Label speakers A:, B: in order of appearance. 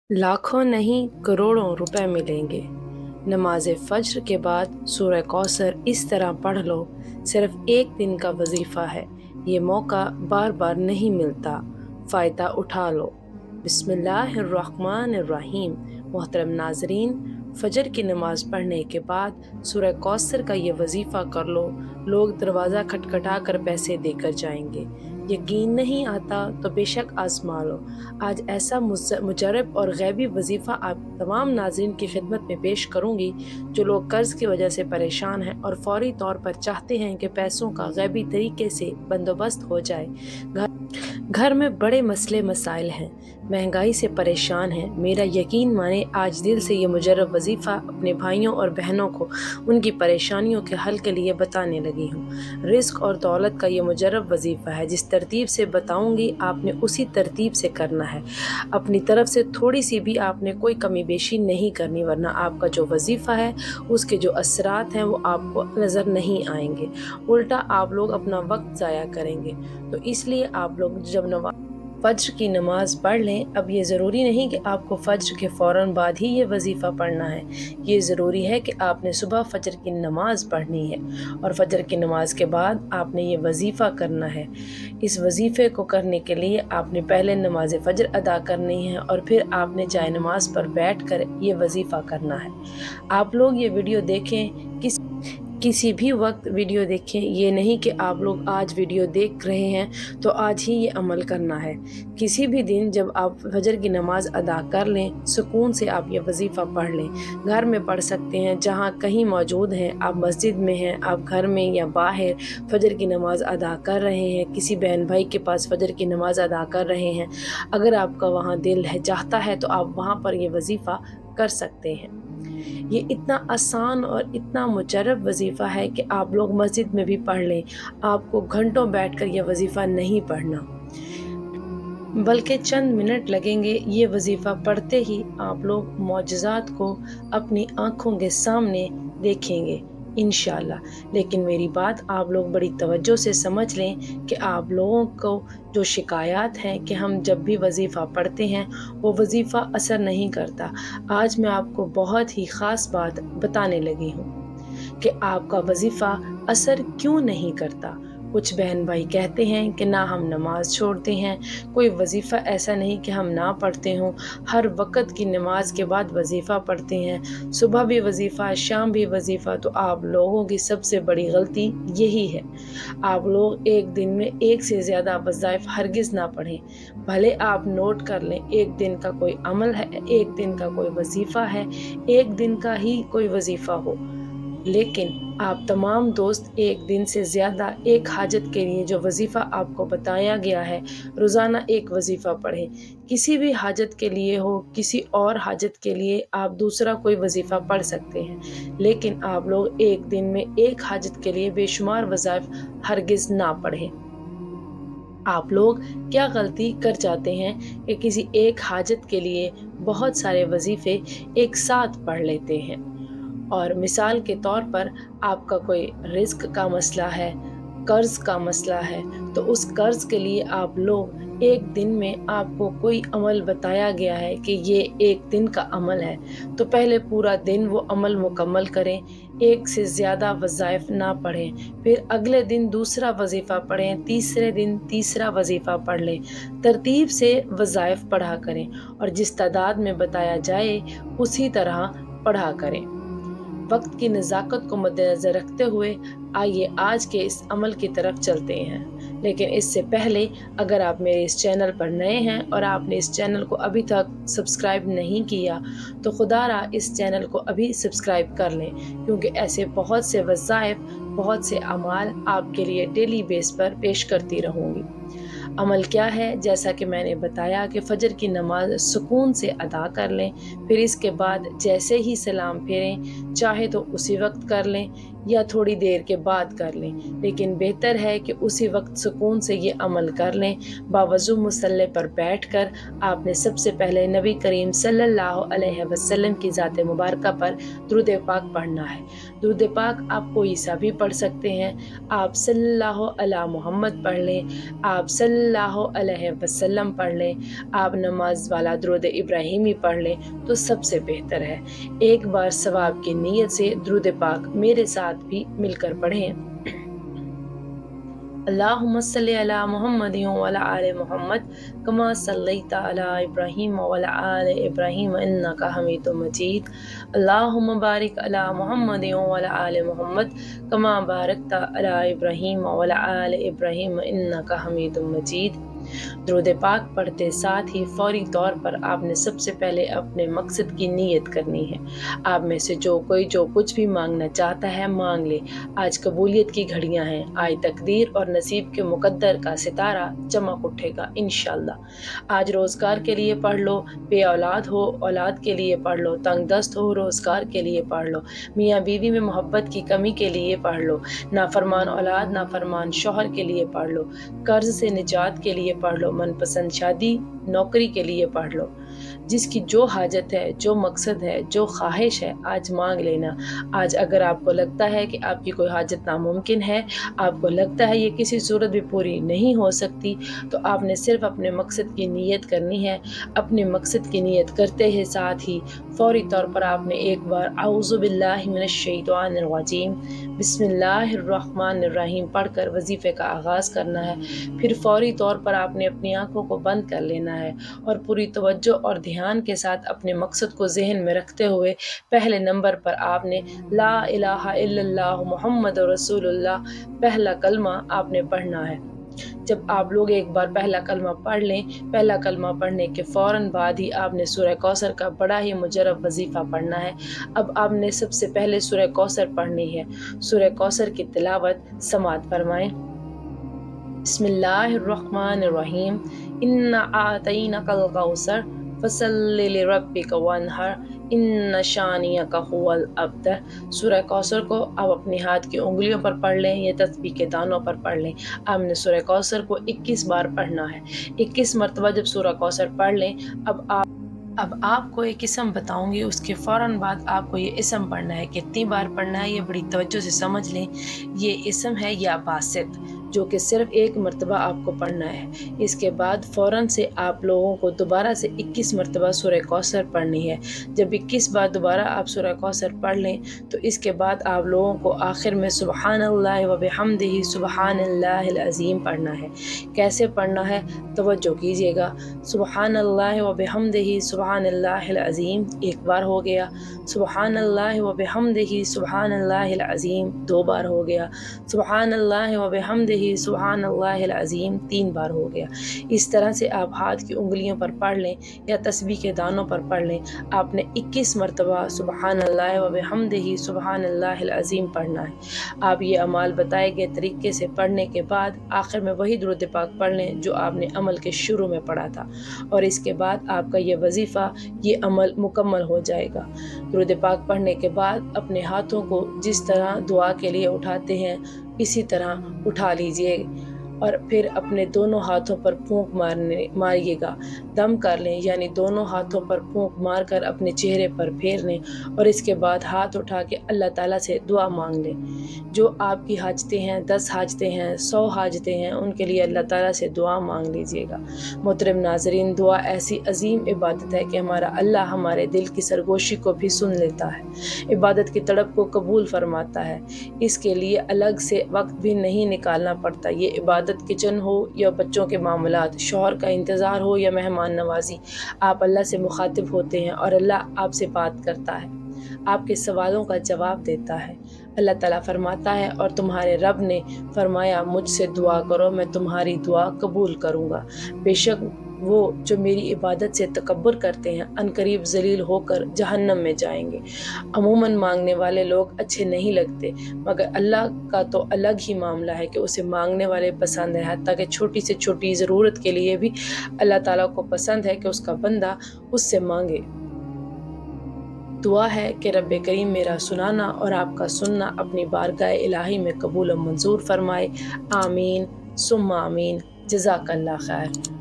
A: लाखों नहीं करोड़ों रुपए मिलेंगे। नमाज फज्र के बाद सूरह कौसर इस तरह पढ़ लो। सिर्फ एक दिन का वजीफ़ा है, ये मौका बार बार नहीं मिलता। फ़ायदा उठा लो। बिस्मिल्लाहिर्रहमानिर्रहीम। मोहतरम नाजरीन, फजर की नमाज पढ़ने के बाद सूरह कौसर का ये वजीफ़ा कर लो। लोग दरवाज़ा खटखटा कर पैसे देकर जाएंगे। यकीन नहीं आता तो बेशक आजमा लो। आज ऐसा मुजरब और गैबी वजीफ़ा आप तमाम नाज़रीन की खिदमत में पेश करूँगी जो लोग कर्ज़ की वजह से परेशान हैं और फौरी तौर पर चाहते हैं कि पैसों का गैबी तरीके से बंदोबस्त हो जाए। घर में बड़े मसले मसाइल हैं, महंगाई से परेशान हैं। मेरा यकीन माने, आज दिल से ये मुजर्रब वजीफ़ा अपने भाइयों और बहनों को उनकी परेशानियों के हल के लिए बताने लगी हूँ। रिस्क और दौलत का ये मुजर्रब वजीफ़ा है, जिस तरतीब से बताऊँगी आपने उसी तरतीब से करना है। अपनी तरफ से थोड़ी सी भी आपने कोई कमी बेशी नहीं करनी, वरना आपका जो वजीफ़ा है उसके जो असरात हैं वो आपको नज़र नहीं आएंगे। उल्टा आप लोग अपना वक्त ज़ाया करेंगे। तो इसलिए आप लोग जब फज्र की नमाज पढ़ लें, अब ये ज़रूरी नहीं कि आपको फज्र के फ़ौरन बाद ही ये वजीफ़ा पढ़ना है। ये ज़रूरी है कि आपने सुबह फज्र की नमाज पढ़नी है और फज्र की नमाज के बाद आपने ये वजीफ़ा करना है। इस वजीफ़े को करने के लिए आपने पहले नमाज फज्र अदा करनी है और फिर आपने जाए नमाज पर बैठ कर ये वजीफ़ा करना है। आप लोग ये वीडियो देखें, किसी भी वक्त वीडियो देखें। ये नहीं कि आप लोग आज वीडियो देख रहे हैं तो आज ही ये अमल करना है। किसी भी दिन जब आप फजर की नमाज अदा कर लें, सुकून से आप ये वजीफ़ा पढ़ लें। घर में पढ़ सकते हैं, जहाँ कहीं मौजूद हैं, आप मस्जिद में हैं, आप घर में या बाहर फजर की नमाज अदा कर रहे हैं, किसी बहन भाई के पास फजर की नमाज अदा कर रहे हैं, अगर आपका वहाँ दिल है चाहता है तो आप वहाँ पर ये वजीफ़ा कर सकते हैं। ये इतना आसान और इतना मुजर्रब वजीफ़ा है कि आप लोग मस्जिद में भी पढ़ लें। आपको घंटों बैठकर यह वजीफ़ा नहीं पढ़ना, बल्कि चंद मिनट लगेंगे। ये वजीफ़ा पढ़ते ही आप लोग मौजज़ात को अपनी आँखों के सामने देखेंगे इंशाअल्लाह। लेकिन मेरी बात आप लोग बड़ी तवज्जो से समझ लें कि आप लोगों को जो शिकायत हैं कि हम जब भी वजीफ़ा पढ़ते हैं वो वजीफ़ा असर नहीं करता, आज मैं आपको बहुत ही ख़ास बात बताने लगी हूँ कि आपका वजीफ़ा असर क्यों नहीं करता। कुछ बहन भाई कहते हैं कि ना हम नमाज छोड़ते हैं, कोई वजीफ़ा ऐसा नहीं कि हम ना पढ़ते हों, हर वक़्त की नमाज के बाद वजीफ़ा पढ़ते हैं, सुबह भी वजीफ़ा, शाम भी वजीफ़ा। तो आप लोगों की सबसे बड़ी गलती यही है। आप लोग एक दिन में एक से ज़्यादा वज़ाइफ़ हरगिज़ ना पढ़ें। भले आप नोट कर लें, एक दिन का कोई अमल है, एक दिन का कोई वजीफ़ा है, एक दिन का ही कोई वजीफ़ा हो, लेकिन आप तमाम दोस्त एक दिन से ज़्यादा एक हाजत के लिए जो वजीफ़ा आपको बताया गया है, रोज़ाना एक वजीफ़ा पढ़ें। किसी भी हाजत के लिए हो, किसी और हाजत के लिए आप दूसरा कोई वजीफ़ा पढ़ सकते हैं, लेकिन आप लोग एक दिन में एक हाजत के लिए बेशुमार वज़ाइफ़ हरगिज़ ना पढ़ें। आप लोग क्या गलती कर जाते हैं कि किसी एक हाजत के लिए बहुत सारे वजीफ़े एक साथ पढ़ लेते हैं। और मिसाल के तौर पर आपका कोई रिस्क का मसला है, कर्ज़ का मसला है, तो उस कर्ज़ के लिए आप लोग एक दिन में आपको कोई अमल बताया गया है कि ये एक दिन का अमल है, तो पहले पूरा दिन वो अमल मुकम्मल करें, एक से ज़्यादा वज़ाइफ़ ना पढ़ें। फिर अगले दिन दूसरा वजीफ़ा पढ़ें, तीसरे दिन तीसरा वजीफ़ा पढ़ लें। तरतीब से वज़ाइफ़ पढ़ा करें और जिस तादाद में बताया जाए उसी तरह पढ़ा करें। वक्त की नज़ाकत को मद्देनज़र रखते हुए आइए आज के इस अमल की तरफ चलते हैं। लेकिन इससे पहले, अगर आप मेरे इस चैनल पर नए हैं और आपने इस चैनल को अभी तक सब्सक्राइब नहीं किया, तो खुदारा इस चैनल को अभी सब्सक्राइब कर लें, क्योंकि ऐसे बहुत से वज़ाइफ़, बहुत से अमाल आपके लिए डेली बेस पर पेश करती रहूँगी। अमल क्या है? जैसा कि मैंने बताया कि फ़जर की नमाज सुकून से अदा कर लें, फिर इसके बाद जैसे ही सलाम फेरें, चाहे तो उसी वक्त कर लें या थोड़ी देर के बाद कर लें, लेकिन बेहतर है कि उसी वक्त सुकून से ये अमल कर लें। बावज़ू मुसल्ले पर बैठकर आपने सबसे पहले नबी करीम सल्लल्लाहु अलैहि वसल्लम की ज़ात मुबारका पर दुरूद पाक पढ़ना है। درود پاک آپ کوئی سا بھی پڑھ سکتے ہیں، آپ صلی اللہ علی محمد پڑھ لیں، آپ صلی اللہ علیہ وسلم پڑھ لیں، آپ نماز والا درود ابراہیمی پڑھ لیں تو سب سے بہتر ہے۔ ایک بار ثواب کی نیت سے درود پاک میرے ساتھ بھی مل کر پڑھیں۔ اللہم صلی علی محمد وعلی آل محمد کما صلیت علی ابراہیم وعلی آل ابراہیم انک حمید مجید۔ اللہم بارک علی محمد وعلی آل محمد کما بارکت علی ابراہیم وعلی آل ابراہیم انک حمید مجید۔ درود پاک پڑھتے ساتھ ہی فوری طور پر آپ نے سب سے پہلے اپنے مقصد کی نیت کرنی ہے۔ آپ میں سے جو کچھ بھی مانگنا چاہتا ہے مانگ لے، آج قبولیت کی گھڑیاں ہیں، آج تقدیر اور نصیب کے مقدر کا ستارہ چمک اٹھے گا انشاءاللہ۔ آج روزگار کے لیے پڑھ لو، بے اولاد ہو اولاد کے لیے پڑھ لو، تنگ دست ہو روزگار کے لیے پڑھ لو، میاں بیوی میں محبت کی کمی کے لیے پڑھ لو، نافرمان اولاد نافرمان شوہر کے لیے پڑھ لو، قرض سے نجات کے لیے پڑھ لو، من پسند شادی نوکری کے لیے پڑھ لو۔ جس کی جو حاجت ہے، جو مقصد ہے، جو خواہش ہے آج مانگ لینا۔ آج اگر آپ کو لگتا ہے کہ آپ کی کوئی حاجت ناممکن ہے، آپ کو لگتا ہے یہ کسی صورت بھی پوری نہیں ہو سکتی، تو آپ نے صرف اپنے مقصد کی نیت کرنی ہے۔ اپنے مقصد کی نیت کرتے ہی ساتھ ہی فوری طور پر آپ نے ایک بار اعوذ باللہ من الشیطان الرجیم بسم اللہ الرحمن الرحیم پڑھ کر وظیفے کا آغاز کرنا ہے۔ پھر فوری طور پر آپ نے اپنی آنکھوں کو بند کر لینا ہے اور پوری توجہ اور دھیان کے ساتھ اپنے مقصد کو ذہن میں رکھتے ہوئے پہلے نمبر پر آپ نے لا الہ الا اللہ محمد رسول اللہ پہلا کلمہ آپ نے پڑھنا ہے۔ جب آپ لوگ ایک بار پہلا کلمہ پڑھ لیں، پہلا کلمہ پڑھنے کے فوراً بعد ہی آپ نے سورہ کوثر کا بڑا ہی مجرب وظیفہ پڑھنا ہے۔ اب آپ نے سب سے پہلے سورہ کوثر پڑھنی ہے۔ سورہ کوثر کی تلاوت سماعت فرمائیں۔ بسم اللہ الرحمن الرحیم انا اعطینک الکوثر فصل لربک وانحر ان شانئک هو الابتر۔ سورہ کوثر کو آپ اپنی ہاتھ کی انگلیوں پر پڑھ لیں یا تسبیح کے دانوں پر پڑھ لیں۔ آپ نے سورہ کوثر کو 21 بار پڑھنا ہے۔ 21 مرتبہ جب سورہ کوثر پڑھ لیں، اب آپ کو ایک اسم بتاؤں گی، اس کے فوراً بعد آپ کو یہ اسم پڑھنا ہے۔ کتنی بار پڑھنا ہے یہ بڑی توجہ سے سمجھ لیں۔ یہ اسم ہے یا باسط، جو کہ صرف ایک مرتبہ آپ کو پڑھنا ہے۔ اس کے بعد فوراً سے آپ لوگوں کو دوبارہ سے 21 مرتبہ سورہ کوثر پڑھنی ہے۔ جب 21 بار دوبارہ آپ سورہ کوثر پڑھ لیں تو اس کے بعد آپ لوگوں کو آخر میں سبحان اللہ و بحمدہ سبحان اللہ العظیم پڑھنا ہے۔ کیسے پڑھنا ہے توجہ کیجیے گا۔ سبحان اللہ و بحمدہ سبحان اللہ العظیم ایک بار ہو گیا، سبحان اللہ و بحمدہ سبحان اللہ العظیم 2 بار ہو گیا، سبحان اللہ و بحمدہ سبحان اللہ العظیم 3 بار ہو گیا۔ اس طرح سے آپ ہاتھ کی انگلیوں پر پڑھ لیں یا تسبیح کے دانوں پر پڑھ لیں۔ آپ نے 21 مرتبہ سبحان اللہ و بحمدہ سبحان اللہ العظیم پڑھنا ہے۔ آپ یہ اعمال بتائے گئے طریقے سے پڑھنے کے بعد آخر میں وہی درود پاک پڑھ لیں جو آپ نے عمل کے شروع میں پڑھا تھا، اور اس کے بعد آپ کا یہ وظیفہ، یہ عمل مکمل ہو جائے گا۔ درود پاک پڑھنے کے بعد اپنے ہاتھوں کو جس طرح دعا کے لیے اٹھاتے ہیں اسی طرح اٹھا لیجئے، اور پھر اپنے دونوں ہاتھوں پر پھونک ماریے گا، دم کر لیں، یعنی دونوں ہاتھوں پر پھونک مار کر اپنے چہرے پر پھیر لیں، اور اس کے بعد ہاتھ اٹھا کے اللہ تعالیٰ سے دعا مانگ لیں۔ جو آپ کی حاجتیں ہیں، 10 حاجتیں ہیں، 100 حاجتیں ہیں، ان کے لیے اللہ تعالیٰ سے دعا مانگ لیجیے گا۔ محترم ناظرین، دعا ایسی عظیم عبادت ہے کہ ہمارا اللہ ہمارے دل کی سرگوشی کو بھی سن لیتا ہے، عبادت کی تڑپ کو قبول فرماتا ہے۔ اس کے لیے الگ سے وقت بھی نہیں نکالنا پڑتا۔ یہ عبادت کچن ہو یا بچوں کے معاملات، شوہر کا انتظار ہو یا مہمان نوازی، آپ اللہ سے مخاطب ہوتے ہیں اور اللہ آپ سے بات کرتا ہے، آپ کے سوالوں کا جواب دیتا ہے۔ اللہ تعالیٰ فرماتا ہے، اور تمہارے رب نے فرمایا مجھ سے دعا کرو میں تمہاری دعا قبول کروں گا۔ بے شک وہ جو میری عبادت سے تکبر کرتے ہیں عنقریب ذلیل ہو کر جہنم میں جائیں گے۔ عموماً مانگنے والے لوگ اچھے نہیں لگتے، مگر اللہ کا تو الگ ہی معاملہ ہے کہ اسے مانگنے والے پسند ہیں، حتیٰ کہ چھوٹی سے چھوٹی ضرورت کے لیے بھی اللہ تعالیٰ کو پسند ہے کہ اس کا بندہ اس سے مانگے۔ دعا ہے کہ رب کریم میرا سنانا اور آپ کا سننا اپنی بارگاہ الہی میں قبول و منظور فرمائے۔ آمین ثم آمین۔ جزاک اللہ خیر۔